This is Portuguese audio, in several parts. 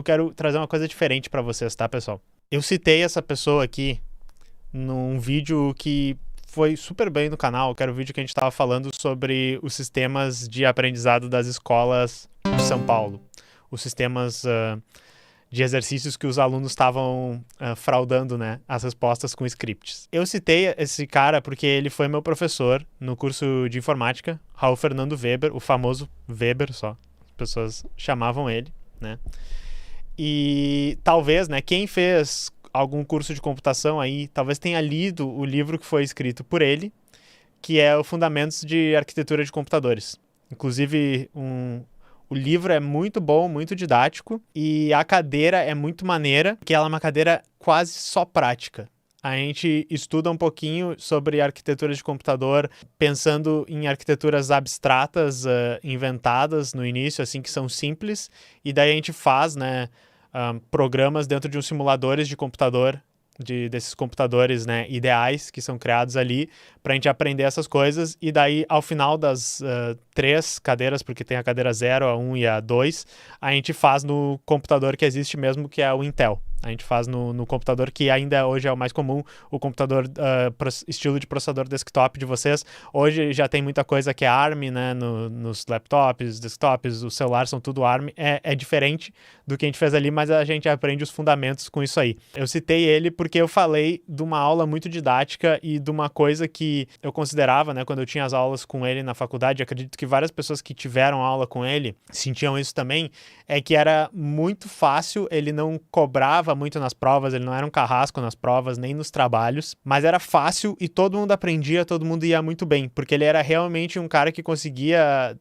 Eu quero trazer uma coisa diferente para vocês, tá, pessoal? Eu citei essa pessoa aqui num vídeo que foi super bem no canal, que era o vídeo que a gente estava falando sobre os sistemas de aprendizado das escolas de São Paulo. Os sistemas de exercícios que os alunos estavam fraudando, né, as respostas com scripts. Eu citei esse cara porque ele foi meu professor no curso de informática, Raul Fernando Weber, o famoso Weber só. As pessoas chamavam ele, né? E talvez, né, quem fez algum curso de computação aí, talvez tenha lido o livro que foi escrito por ele, que é o Fundamentos de Arquitetura de Computadores. Inclusive, o livro é muito bom, muito didático, e a cadeira é muito maneira, que ela é uma cadeira quase só prática. A gente estuda um pouquinho sobre arquitetura de computador, pensando em arquiteturas abstratas, inventadas no início, assim, que são simples, e daí a gente faz, né, programas dentro de uns simuladores de computador, desses computadores, né, ideais que são criados ali para a gente aprender essas coisas, e daí ao final das 3 cadeiras, porque tem a cadeira 0, a 1 e a 2, a gente faz no computador que existe mesmo, que é o Intel. A gente faz no computador que ainda hoje é o mais comum, o computador estilo de processador desktop de vocês. Hoje já tem muita coisa que é ARM, né, nos laptops, desktops, os celulares são tudo ARM. É diferente do que a gente fez ali, mas a gente aprende os fundamentos com isso aí. Eu citei ele porque eu falei de uma aula muito didática e de uma coisa que eu considerava, né, quando eu tinha as aulas com ele na faculdade, acredito que várias pessoas que tiveram aula com ele sentiam isso também, é que era muito fácil, ele não cobrava muito nas provas, ele não era um carrasco nas provas, nem nos trabalhos, mas era fácil e todo mundo aprendia, todo mundo ia muito bem, porque ele era realmente um cara que conseguia,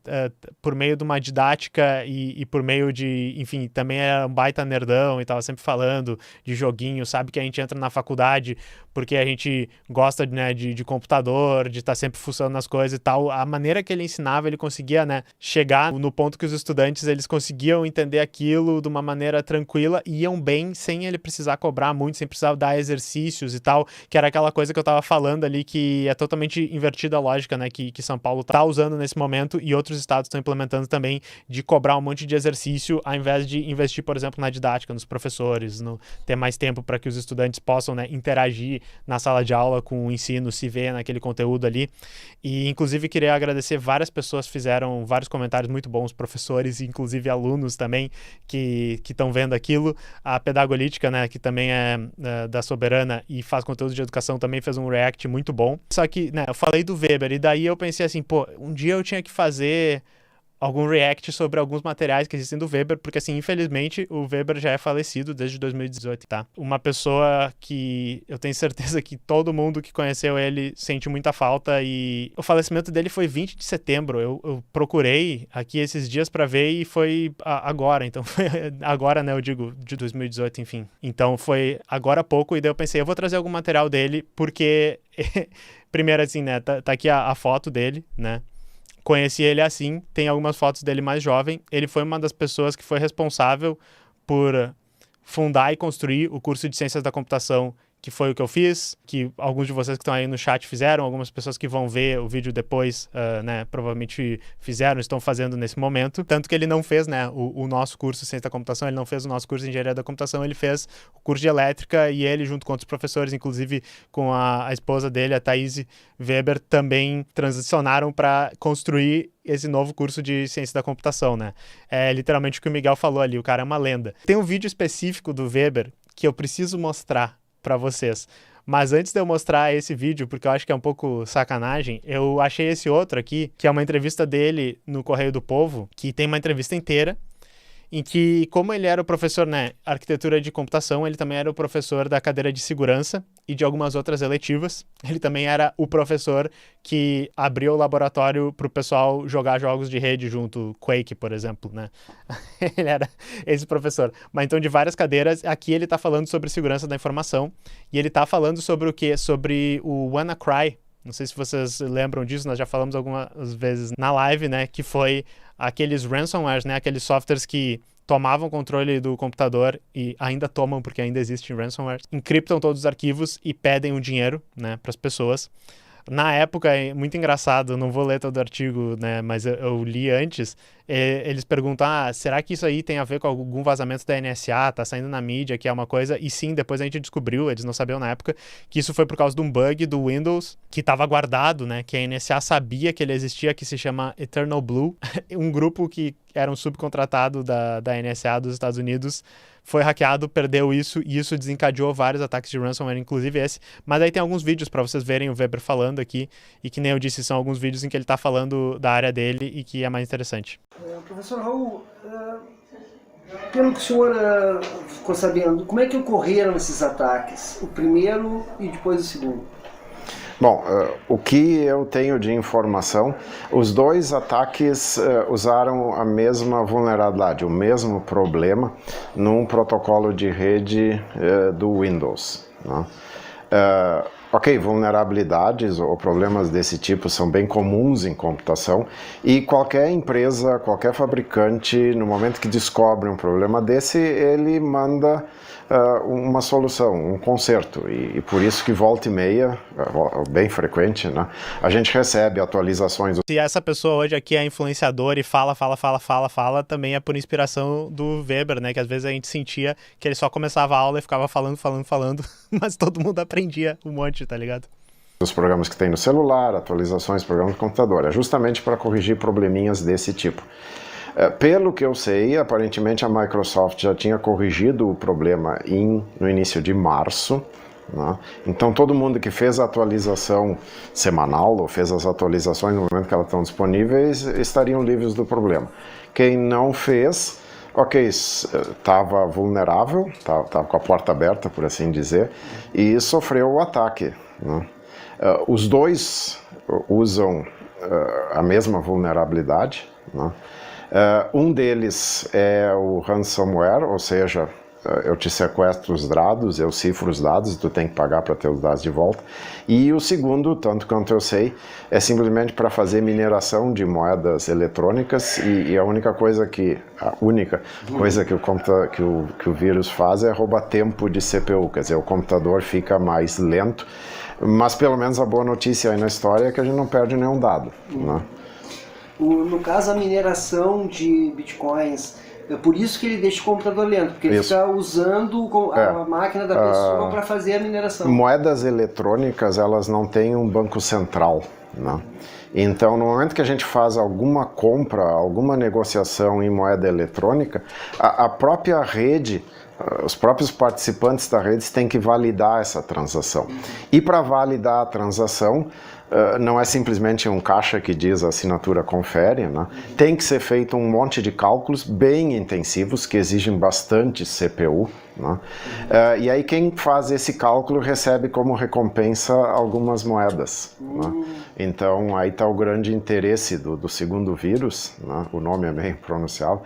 por meio de uma didática e por meio de, enfim, também era um baita nerdão e tava sempre falando de joguinho, sabe que a gente entra na faculdade porque a gente gosta, né, de computador, de estar sempre fuçando nas coisas e tal. A maneira que ele ensinava, ele conseguia, né, chegar no ponto que os estudantes, eles conseguiam entender aquilo de uma maneira tranquila e iam bem sem ele precisar cobrar muito, sem precisar dar exercícios e tal, que era aquela coisa que eu tava falando ali, que é totalmente invertida a lógica, né, que São Paulo tá usando nesse momento e outros estados estão implementando também, de cobrar um monte de exercício ao invés de investir, por exemplo, na didática, nos professores, no ter mais tempo para que os estudantes possam, né, interagir na sala de aula com o ensino, se ver naquele conteúdo ali. E inclusive queria agradecer, várias pessoas fizeram vários comentários muito bons, professores e inclusive alunos também que estão vendo aquilo. A Pedagolítica, né, que também é da Soberana e faz conteúdo de educação, também fez um react muito bom. Só que, né, eu falei do Weber e daí eu pensei assim, pô, um dia eu tinha que fazer algum react sobre alguns materiais que existem do Weber, porque assim, infelizmente, o Weber já é falecido desde 2018, tá? Uma pessoa que eu tenho certeza que todo mundo que conheceu ele sente muita falta, e o falecimento dele foi 20 de setembro. Eu procurei aqui esses dias pra ver e foi agora, então foi agora, né, eu digo, de 2018, enfim. Então foi agora há pouco, e daí eu pensei, eu vou trazer algum material dele, porque primeiro assim, né, tá aqui a foto dele, né? Conheci ele assim, tem algumas fotos dele mais jovem. Ele foi uma das pessoas que foi responsável por fundar e construir o curso de Ciências da Computação, que foi o que eu fiz, que alguns de vocês que estão aí no chat fizeram, algumas pessoas que vão ver o vídeo depois, né, provavelmente fizeram, estão fazendo nesse momento. Tanto que ele não fez, né, o nosso curso de Ciência da Computação, ele não fez o nosso curso de Engenharia da Computação, ele fez o curso de Elétrica, e ele, junto com outros professores, inclusive com a esposa dele, a Thaís Weber, também transicionaram para construir esse novo curso de Ciência da Computação, né. É literalmente o que o Miguel falou ali, o cara é uma lenda. Tem um vídeo específico do Weber que eu preciso mostrar para vocês. Mas antes de eu mostrar esse vídeo, porque eu acho que é um pouco sacanagem, eu achei esse outro aqui, que é uma entrevista dele no Correio do Povo, que tem uma entrevista inteira, em que, como ele era o professor, né, arquitetura de computação, ele também era o professor da cadeira de segurança e de algumas outras eletivas. Ele também era o professor que abriu o laboratório para o pessoal jogar jogos de rede junto, Quake, por exemplo, né? Ele era esse professor. Mas então, de várias cadeiras, aqui ele está falando sobre segurança da informação, e ele está falando sobre o quê? Sobre o WannaCry. Não sei se vocês lembram disso, nós já falamos algumas vezes na live, né, que foi aqueles ransomwares, né, aqueles softwares que tomavam controle do computador e ainda tomam, porque ainda existem ransomwares, encriptam todos os arquivos e pedem o dinheiro, né, para as pessoas. Na época, é muito engraçado, não vou ler todo o artigo, né, mas eu li antes, eles perguntam, será que isso aí tem a ver com algum vazamento da NSA, tá saindo na mídia, que é uma coisa, e sim, depois a gente descobriu, eles não sabiam na época, que isso foi por causa de um bug do Windows, que estava guardado, né, que a NSA sabia que ele existia, que se chama Eternal Blue, um grupo que era um subcontratado da NSA dos Estados Unidos, foi hackeado, perdeu isso, e isso desencadeou vários ataques de ransomware, inclusive esse. Mas aí tem alguns vídeos para vocês verem o Weber falando aqui, e que nem eu disse, são alguns vídeos em que ele tá falando da área dele e que é mais interessante. Professor Raul, pelo que o senhor ficou sabendo, como é que ocorreram esses ataques? O primeiro e depois o segundo? Bom, o que eu tenho de informação, os dois ataques usaram a mesma vulnerabilidade, o mesmo problema num protocolo de rede do Windows, né? Ok, vulnerabilidades ou problemas desse tipo são bem comuns em computação e qualquer empresa, qualquer fabricante, no momento que descobre um problema desse, ele manda uma solução, um conserto, e por isso que volta e meia, bem frequente, né, a gente recebe atualizações. Se essa pessoa hoje aqui é influenciadora e fala, também é por inspiração do Weber, né, que às vezes a gente sentia que ele só começava a aula e ficava falando, mas todo mundo aprendia um monte, tá ligado? Os programas que tem no celular, atualizações, programas de computador, é justamente para corrigir probleminhas desse tipo. Pelo que eu sei, aparentemente a Microsoft já tinha corrigido o problema no início de março, né? Então todo mundo que fez a atualização semanal ou fez as atualizações no momento que elas estão disponíveis estariam livres do problema. Quem não fez, ok, estava vulnerável, estava com a porta aberta, por assim dizer, e sofreu o ataque, né? Os dois usam a mesma vulnerabilidade, né? Um deles é o ransomware, ou seja, eu te sequestro os dados, eu cifro os dados e tu tem que pagar para ter os dados de volta. E o segundo, tanto quanto eu sei, é simplesmente para fazer mineração de moedas eletrônicas e a única coisa que o vírus faz é roubar tempo de CPU, quer dizer, o computador fica mais lento, mas pelo menos a boa notícia aí na história é que a gente não perde nenhum dado, né? No caso, a mineração de bitcoins, é por isso que ele deixa o computador lento, porque ele está usando a máquina da pessoa para fazer a mineração. Moedas eletrônicas, elas não têm um banco central, né? Então, no momento que a gente faz alguma compra, alguma negociação em moeda eletrônica, a própria rede, os próprios participantes da rede têm que validar essa transação. E para validar a transação, não é simplesmente um caixa que diz a assinatura confere, né? Tem que ser feito um monte de cálculos bem intensivos que exigem bastante CPU, né? E aí quem faz esse cálculo recebe como recompensa algumas moedas, né? Então aí está o grande interesse do segundo vírus, né? O nome é bem pronunciável,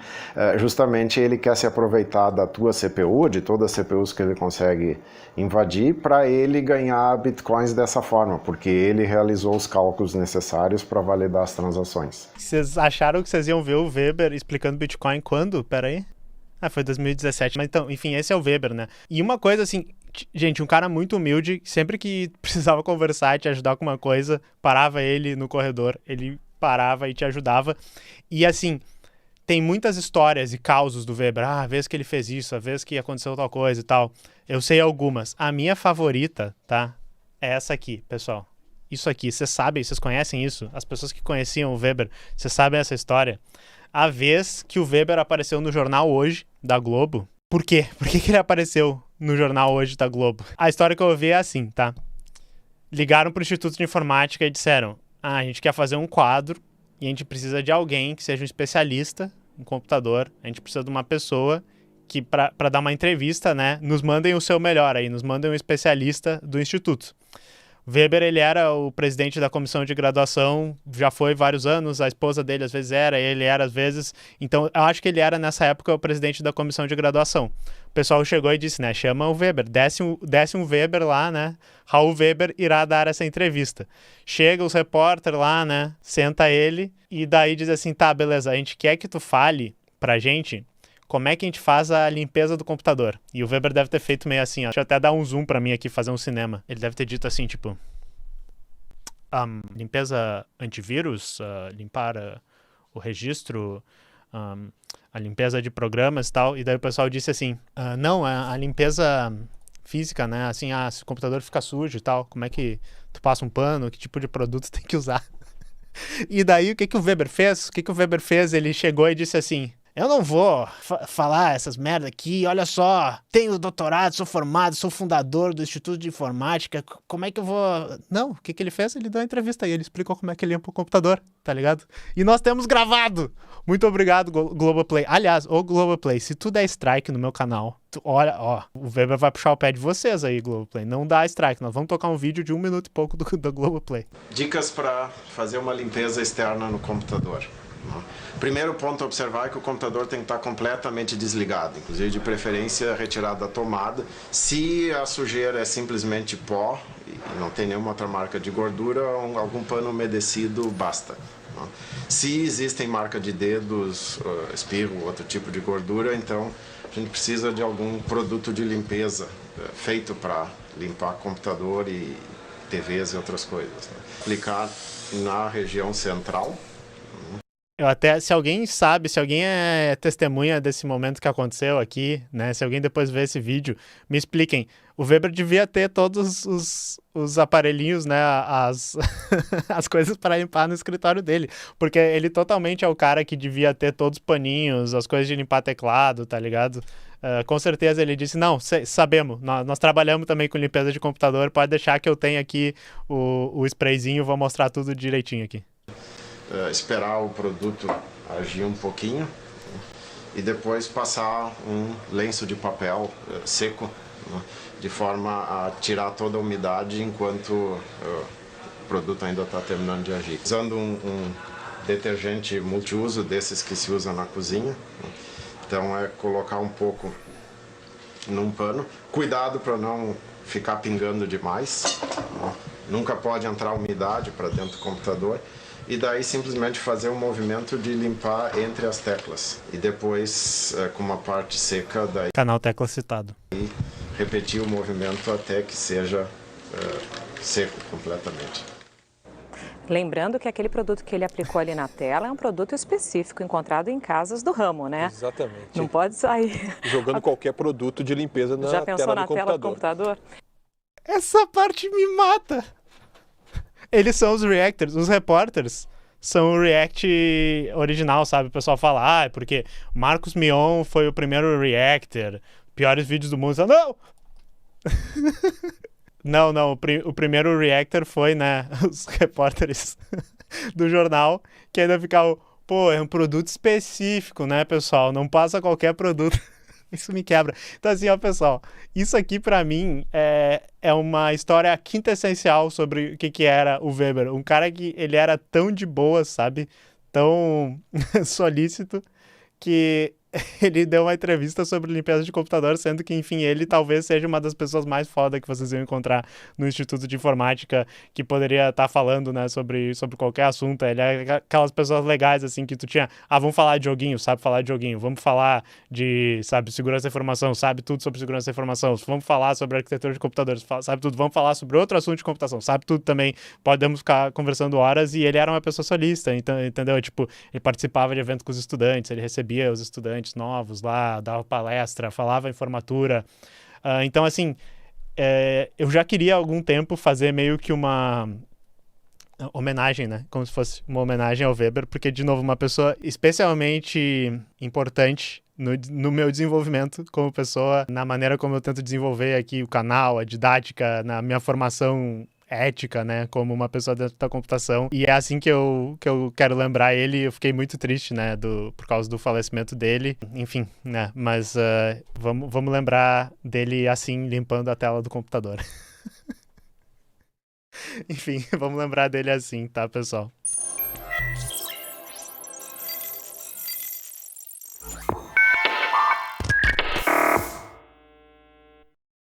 justamente ele quer se aproveitar da tua CPU, de todas as CPUs que ele consegue invadir, para ele ganhar bitcoins dessa forma, porque ele realizou os cálculos necessários para validar as transações. Vocês acharam que vocês iam ver o Weber explicando Bitcoin quando? Pera aí. Foi 2017, mas então, enfim, esse é o Weber, né? E uma coisa assim, gente, um cara muito humilde, sempre que precisava conversar e te ajudar com uma coisa, parava ele no corredor, ele parava e te ajudava. E assim, tem muitas histórias e causos do Weber. A vez que ele fez isso, a vez que aconteceu tal coisa e tal. Eu sei algumas. A minha favorita, tá? É essa aqui, pessoal. Isso aqui, vocês sabem, vocês conhecem isso? As pessoas que conheciam o Weber, vocês sabem essa história? A vez que o Weber apareceu no Jornal Hoje, da Globo. Por quê? Por que ele apareceu no Jornal Hoje da Globo? A história que eu ouvi é assim, tá? Ligaram pro Instituto de Informática e disseram: a gente quer fazer um quadro e a gente precisa de alguém que seja um especialista em computador. A gente precisa de uma pessoa que, para dar uma entrevista, né, nos mandem o seu melhor aí, nos mandem um especialista do Instituto. Weber, ele era o presidente da comissão de graduação, já foi vários anos, a esposa dele às vezes era, ele era às vezes, então eu acho que ele era nessa época o presidente da comissão de graduação. O pessoal chegou e disse, né, chama o Weber, desce um Weber lá, né, Raul Weber irá dar essa entrevista. Chega os repórteres lá, né, senta ele e daí diz assim, tá, beleza, a gente quer que tu fale pra gente como é que a gente faz a limpeza do computador. E o Weber deve ter feito meio assim, ó. Deixa eu até dar um zoom pra mim aqui, fazer um cinema. Ele deve ter dito assim, tipo... limpeza antivírus, limpar o registro, a limpeza de programas e tal. E daí o pessoal disse assim, não, a limpeza física, né? Assim, se o computador fica sujo e tal, como é que tu passa um pano, que tipo de produto tem que usar? E daí o que o Weber fez? Ele chegou e disse assim, eu não vou falar essas merda aqui, olha só, tenho doutorado, sou formado, sou fundador do Instituto de Informática, como é que eu vou... Não, o que ele fez? Ele deu uma entrevista e ele explicou como é que ele limpa o computador, tá ligado? E nós temos gravado! Muito obrigado, Globoplay. Aliás, ô Globoplay, se tu der strike no meu canal, olha, ó, o Weber vai puxar o pé de vocês aí, Globoplay. Não dá strike, nós vamos tocar um vídeo de 1 minuto e pouco do Globoplay. Dicas para fazer uma limpeza externa no computador. Primeiro ponto a observar é que o computador tem que estar completamente desligado, inclusive de preferência retirado da tomada. Se a sujeira é simplesmente pó e não tem nenhuma outra marca de gordura, algum pano umedecido basta. Se existem marca de dedos, espirro, outro tipo de gordura, então a gente precisa de algum produto de limpeza feito para limpar computador e TVs e outras coisas. Aplicar na região central. Eu até, se alguém é testemunha desse momento que aconteceu aqui, né? Se alguém depois vê esse vídeo, me expliquem. O Weber devia ter todos os aparelhinhos, né? As coisas para limpar no escritório dele. Porque ele totalmente é o cara que devia ter todos os paninhos, as coisas de limpar teclado, tá ligado? Com certeza ele disse, não, sabemos, nós trabalhamos também com limpeza de computador, pode deixar que eu tenha aqui o sprayzinho, vou mostrar tudo direitinho aqui. Esperar o produto agir um pouquinho e depois passar um lenço de papel seco, de forma a tirar toda a umidade enquanto o produto ainda está terminando de agir. Usando um detergente multiuso desses que se usa na cozinha, então é colocar um pouco num pano, cuidado para não ficar pingando demais, nunca pode entrar umidade para dentro do computador. E daí simplesmente fazer um movimento de limpar entre as teclas. E depois, com uma parte seca, daí... Canal Tecla citado. E repetir o movimento até que seja seco completamente. Lembrando que aquele produto que ele aplicou ali na tela é um produto específico, encontrado em casas do ramo, né? Exatamente. Não pode sair... Jogando qualquer produto de limpeza na Já pensou tela na do tela do computador. Essa parte me mata! Eles são os reactors, os repórteres são o React original, sabe? O pessoal fala, porque Marcos Mion foi o primeiro reactor, piores vídeos do mundo. Não! Não, o primeiro reactor foi, né, os repórteres do jornal, que ainda ficavam, é um produto específico, né, pessoal? Não passa qualquer produto. Isso me quebra. Então, assim, ó, pessoal, isso aqui pra mim é uma história quintessencial sobre o que era o Weber. Um cara que ele era tão de boa, sabe? Tão solícito, que ele deu uma entrevista sobre limpeza de computador, sendo que, enfim, ele talvez seja uma das pessoas mais foda que vocês iam encontrar no Instituto de Informática, que poderia estar falando, né, sobre qualquer assunto. Ele é aquelas pessoas legais, assim, que tu tinha, vamos falar de joguinho, sabe falar de joguinho, vamos falar de, sabe, segurança da informação, sabe tudo sobre segurança da informação, vamos falar sobre arquitetura de computadores, sabe tudo, vamos falar sobre outro assunto de computação, sabe tudo também, podemos ficar conversando horas, e ele era uma pessoa solista, então, entendeu? Tipo, ele participava de eventos com os estudantes, ele recebia os estudantes novos lá, dava palestra, falava em formatura. Então, assim, eu já queria há algum tempo fazer meio que uma homenagem, né? Como se fosse uma homenagem ao Weber, porque, de novo, uma pessoa especialmente importante no meu desenvolvimento como pessoa, na maneira como eu tento desenvolver aqui o canal, a didática, na minha formação ética, né, como uma pessoa dentro da computação, e é assim que eu quero lembrar ele. Eu fiquei muito triste, né, por causa do falecimento dele, enfim, né, mas vamos lembrar dele assim, limpando a tela do computador. Enfim, vamos lembrar dele assim, tá, pessoal?